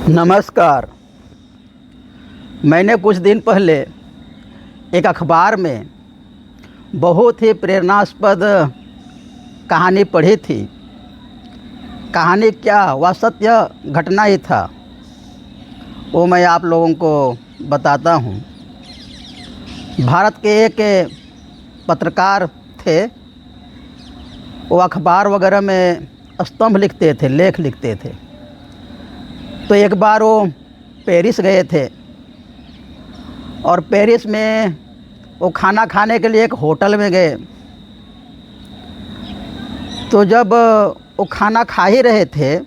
नमस्कार। मैंने कुछ दिन पहले एक अखबार में बहुत ही प्रेरणास्पद कहानी पढ़ी थी। कहानी क्या, वह सत्य घटना ही था। वो मैं आप लोगों को बताता हूँ। भारत के एक पत्रकार थे। वो अखबार वगैरह में स्तंभ लिखते थे, लेख लिखते थे। तो एक बार वो पेरिस गए थे और पेरिस में वो खाना खाने के लिए एक होटल में गए। तो जब वो खाना खा ही रहे थे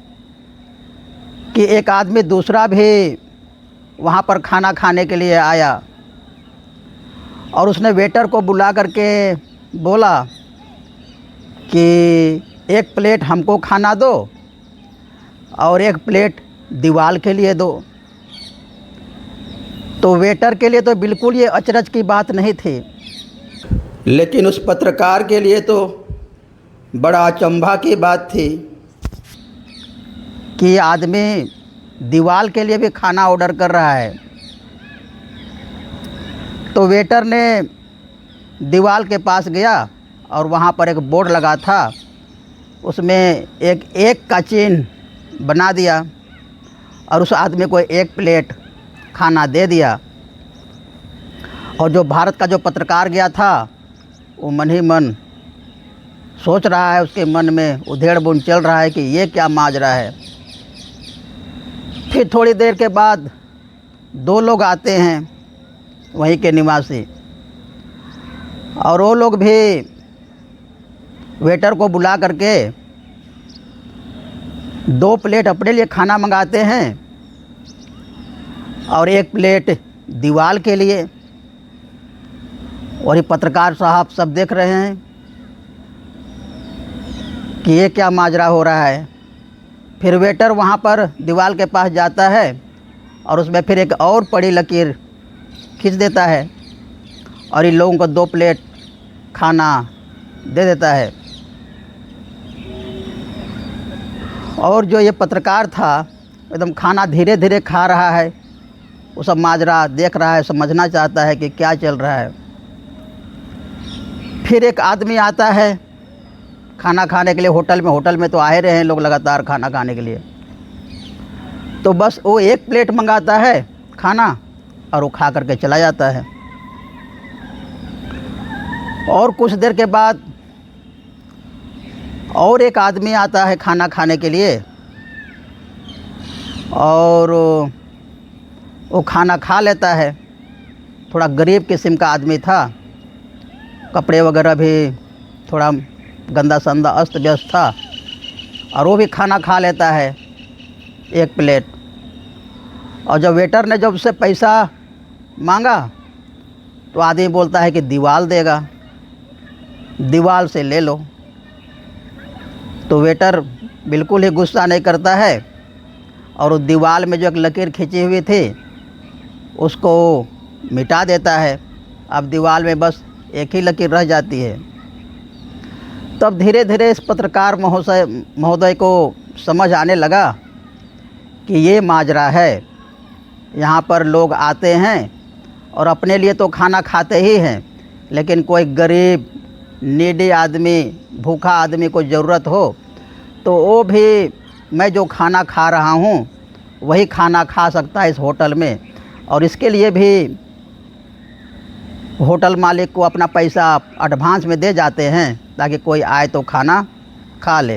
कि एक आदमी दूसरा भी वहाँ पर खाना खाने के लिए आया और उसने वेटर को बुला करके बोला कि एक प्लेट हमको खाना दो और एक प्लेट दीवार के लिए दो। तो वेटर के लिए तो बिल्कुल ये अचरज की बात नहीं थी, लेकिन उस पत्रकार के लिए तो बड़ा अचंभा की बात थी कि आदमी दीवार के लिए भी खाना ऑर्डर कर रहा है। तो वेटर ने दीवार के पास गया और वहाँ पर एक बोर्ड लगा था, उसमें एक का चिन्ह बना दिया और उस आदमी को एक प्लेट खाना दे दिया। और जो भारत का जो पत्रकार गया था वो मन ही मन सोच रहा है, उसके मन में उधेड़ बुन चल रहा है कि ये क्या माजरा है। फिर थोड़ी देर के बाद दो लोग आते हैं वहीं के निवासी, और वो लोग भी वेटर को बुला करके 2 प्लेट अपने लिए खाना मंगाते हैं और 1 प्लेट दीवार के लिए। और ये पत्रकार साहब सब देख रहे हैं कि ये क्या माजरा हो रहा है। फिर वेटर वहाँ पर दीवार के पास जाता है और उसमें फिर एक और बड़ी लकीर खींच देता है और इन लोगों को 2 प्लेट खाना दे देता है। और जो ये पत्रकार था एकदम खाना धीरे धीरे खा रहा है, वो सब माजरा देख रहा है, समझना चाहता है कि क्या चल रहा है। फिर एक आदमी आता है खाना खाने के लिए होटल में तो आए रहे हैं लोग लगातार खाना खाने के लिए। तो बस वो 1 प्लेट मंगाता है खाना और वो खा करके चला जाता है। और कुछ देर के बाद और एक आदमी आता है खाना खाने के लिए और वो खाना खा लेता है। थोड़ा गरीब किस्म का आदमी था, कपड़े वगैरह भी थोड़ा गंदा संदा अस्त व्यस्त था, और वो भी खाना खा लेता है 1 प्लेट। और जब वेटर ने जब उससे पैसा मांगा तो आदमी बोलता है कि दीवार देगा, दीवार से ले लो। तो वेटर बिल्कुल ही गुस्सा नहीं करता है और उस दीवार में जो एक लकीर खींची हुई थी उसको मिटा देता है। अब दीवार में बस एक ही लकीर रह जाती है। तब धीरे धीरे इस पत्रकार महोदय को समझ आने लगा कि ये माजरा है। यहाँ पर लोग आते हैं और अपने लिए तो खाना खाते ही हैं, लेकिन कोई गरीब नीडी आदमी, भूखा आदमी को ज़रूरत हो तो वो भी मैं जो खाना खा रहा हूँ वही खाना खा सकता है इस होटल में। और इसके लिए भी होटल मालिक को अपना पैसा एडवांस में दे जाते हैं ताकि कोई आए तो खाना खा ले।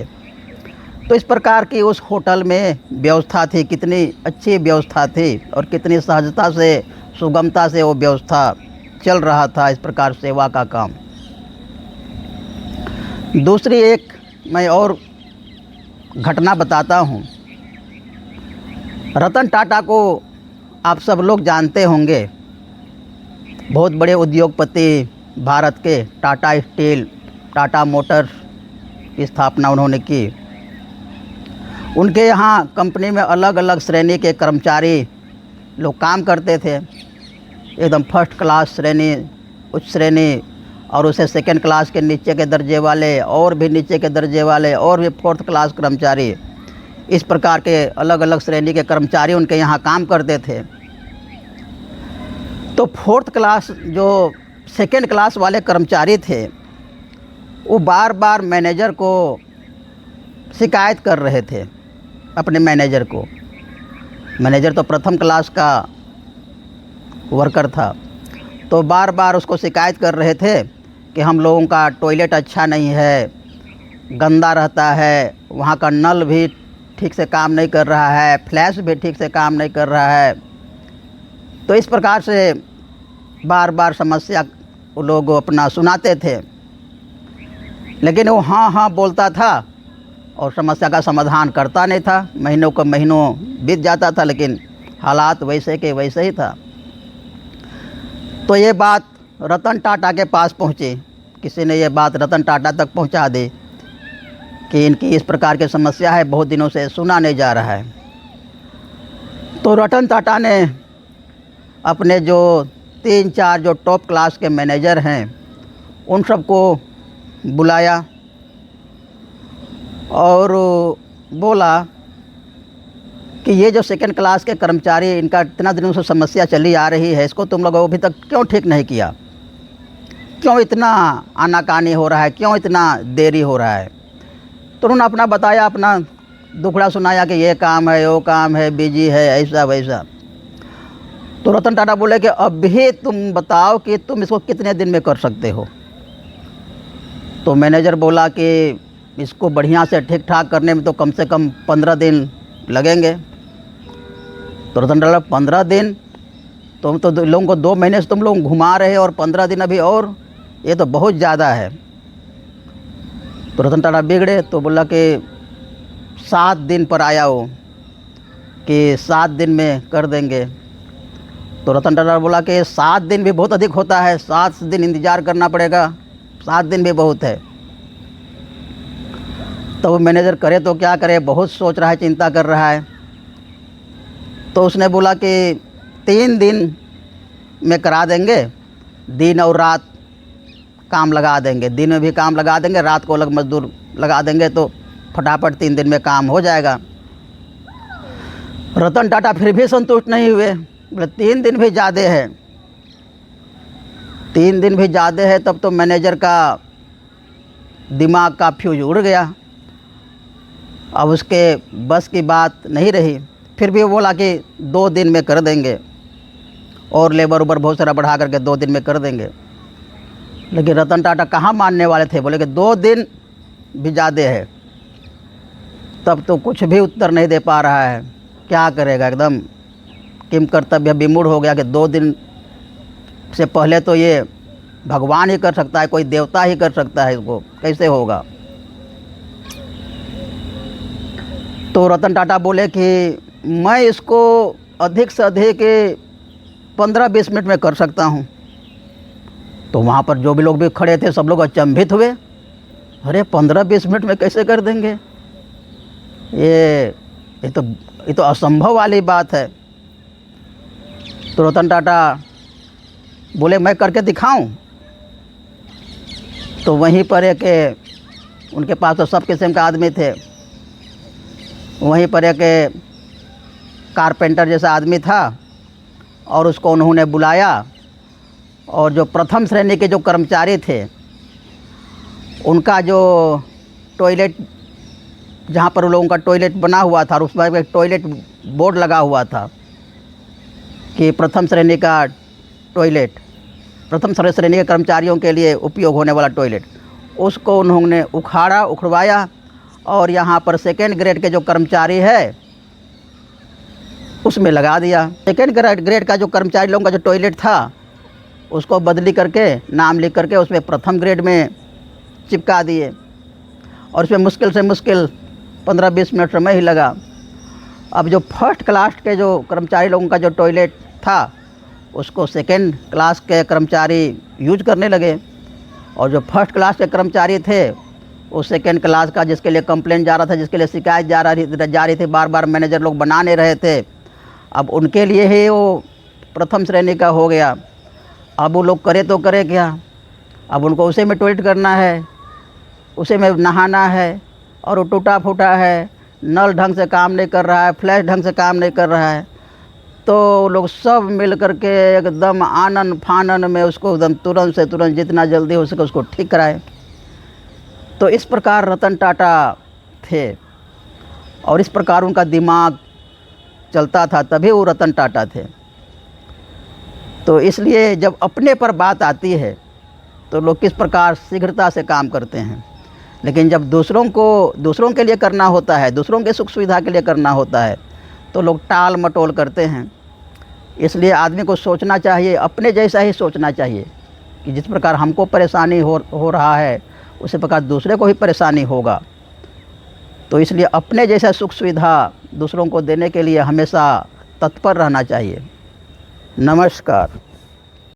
तो इस प्रकार की उस होटल में व्यवस्था थी, कितनी अच्छी व्यवस्था थी और कितनी सहजता से, सुगमता से वो व्यवस्था चल रहा था, इस प्रकार सेवा का काम। दूसरी एक मैं और घटना बताता हूँ। रतन टाटा को आप सब लोग जानते होंगे, बहुत बड़े उद्योगपति भारत के। टाटा स्टील, टाटा मोटर्स की स्थापना उन्होंने की। उनके यहाँ कंपनी में अलग अलग श्रेणी के कर्मचारी लोग काम करते थे, एकदम फर्स्ट क्लास श्रेणी, उच्च श्रेणी, और उसे सेकंड क्लास के नीचे के दर्जे वाले, और भी नीचे के दर्जे वाले, और भी 4th क्लास कर्मचारी। इस प्रकार के अलग अलग श्रेणी के कर्मचारी उनके यहाँ काम करते थे। तो फोर्थ क्लास जो सेकेंड क्लास वाले कर्मचारी थे वो बार बार मैनेजर को शिकायत कर रहे थे, अपने मैनेजर को। मैनेजर तो प्रथम क्लास का वर्कर था, तो बार बार उसको शिकायत कर रहे थे कि हम लोगों का टॉयलेट अच्छा नहीं है, गंदा रहता है, वहाँ का नल भी ठीक से काम नहीं कर रहा है, फ्लैश भी ठीक से काम नहीं कर रहा है। तो इस प्रकार से बार बार समस्या वो लोग अपना सुनाते थे, लेकिन वो हाँ हाँ बोलता था और समस्या का समाधान करता नहीं था। महीनों को महीनों बीत जाता था, लेकिन हालात वैसे के वैसे ही था। तो ये बात रतन टाटा के पास पहुँची, किसी ने ये बात रतन टाटा तक पहुँचा दी कि इनकी इस प्रकार की समस्या है, बहुत दिनों से सुना नहीं जा रहा है। तो रतन टाटा ने अपने जो 3-4 जो टॉप क्लास के मैनेजर हैं उन सबको बुलाया और बोला कि ये जो सेकंड क्लास के कर्मचारी, इनका इतना दिनों से समस्या चली आ रही है, इसको तुम लोगों अभी तक क्यों ठीक नहीं किया? क्यों इतना आनाकानी हो रहा है? क्यों इतना देरी हो रहा है? तो उन्होंने अपना बताया, अपना दुखड़ा सुनाया कि ये काम है, वो काम है, बिजी है, ऐसा वैसा। तो रतन टाटा बोले कि अभी तुम बताओ कि तुम इसको कितने दिन में कर सकते हो। तो मैनेजर बोला कि इसको बढ़िया से ठीक ठाक करने में तो कम से कम 15 दिन लगेंगे। तो रतन टाटा 15 दिन? तुम तो लोगों को 2 महीने से तुम लोग घुमा रहे हो और 15 दिन अभी, और ये तो बहुत ज़्यादा है। तो रतन टाटा बिगड़े, तो बोला कि 7 दिन पर आया हो कि 7 दिन में कर देंगे। तो रतन टाटा बोला कि 7 दिन भी बहुत अधिक होता है, 7 दिन इंतज़ार करना पड़ेगा, 7 दिन भी बहुत है। तो वो मैनेजर करे तो क्या करे, बहुत सोच रहा है, चिंता कर रहा है। तो उसने बोला कि 3 दिन में करा देंगे, दिन और रात काम लगा देंगे, दिन में भी काम लगा देंगे, रात को अलग मजदूर लगा देंगे, तो फटाफट 3 दिन में काम हो जाएगा। रतन टाटा फिर भी संतुष्ट नहीं हुए, बोले 3 दिन भी ज़्यादा है, 3 दिन भी ज़्यादा है। तब तो मैनेजर का दिमाग का फ्यूज उड़ गया, अब उसके बस की बात नहीं रही। फिर भी वो बोला कि 2 दिन में कर देंगे, और लेबर उबर बहुत सारा बढ़ा करके 2 दिन में कर देंगे। लेकिन रतन टाटा कहाँ मानने वाले थे, बोले कि 2 दिन भी ज़्यादा है। तब तो कुछ भी उत्तर नहीं दे पा रहा है, क्या करेगा, एकदम किम कर्तव्य विमूढ़ हो गया कि 2 दिन से पहले तो ये भगवान ही कर सकता है, कोई देवता ही कर सकता है, इसको कैसे होगा। तो रतन टाटा बोले कि मैं इसको अधिक से अधिक 15-20 मिनट में कर सकता हूँ। तो वहाँ पर जो भी लोग भी खड़े थे सब लोग अचंभित हुए, अरे 15-20 मिनट में कैसे कर देंगे, ये तो असंभव वाली बात है। तो रतन टाटा बोले मैं करके दिखाऊं। तो वहीं पर एक, उनके पास तो सब किस्म का आदमी थे, वहीं पर एक कारपेंटर जैसा आदमी था, और उसको उन्होंने बुलाया, और जो प्रथम श्रेणी के जो कर्मचारी थे उनका जो टॉयलेट, जहाँ पर उन लोगों का टॉयलेट बना हुआ था, और उस पर एक टॉयलेट बोर्ड लगा हुआ था कि प्रथम श्रेणी का टॉयलेट, प्रथम श्रेणी के कर्मचारियों के लिए उपयोग होने वाला टॉयलेट, उसको उन्होंने उखड़वाया, और यहाँ पर सेकेंड ग्रेड के जो कर्मचारी है उसमें लगा दिया। सेकेंड ग्रेड का जो कर्मचारी लोगों का जो टॉयलेट था उसको बदली करके, नाम लिख करके उसमें प्रथम ग्रेड में चिपका दिए, और उसमें मुश्किल से मुश्किल 15-20 मिनट समय ही लगा। अब जो फर्स्ट क्लास के जो कर्मचारी लोगों का जो टॉयलेट था उसको सेकेंड क्लास के कर्मचारी यूज करने लगे, और जो फर्स्ट क्लास के कर्मचारी थे वो सेकेंड क्लास का, जिसके लिए कंप्लेंट जा रहा था, जिसके लिए शिकायत जा रही थी, बार बार मैनेजर लोग बना नहीं रहे थे, अब उनके लिए ही वो प्रथम श्रेणी का हो गया। अब वो लोग करे तो करे क्या, अब उनको उसे में टॉयलेट करना है, उसे में नहाना है, और वो टूटा फूटा है, नल ढंग से काम नहीं कर रहा है, फ्लैश ढंग से काम नहीं कर रहा है, तो लोग सब मिल कर के एकदम आनन फानन में उसको एकदम तुरंत से तुरंत जितना जल्दी हो सके उसको ठीक कराए। तो इस प्रकार रतन टाटा थे और इस प्रकार उनका दिमाग चलता था, तभी वो रतन टाटा थे। तो इसलिए जब अपने पर बात आती है तो लोग किस प्रकार शीघ्रता से काम करते हैं, लेकिन जब दूसरों के लिए करना होता है, दूसरों के सुख सुविधा के लिए करना होता है, तो लोग टाल मटोल करते हैं। इसलिए आदमी को सोचना चाहिए, अपने जैसा ही सोचना चाहिए कि जिस प्रकार हमको परेशानी हो रहा है उसी प्रकार दूसरे को भी परेशानी होगा। तो इसलिए अपने जैसा सुख सुविधा दूसरों को देने के लिए हमेशा तत्पर रहना चाहिए। नमस्कार।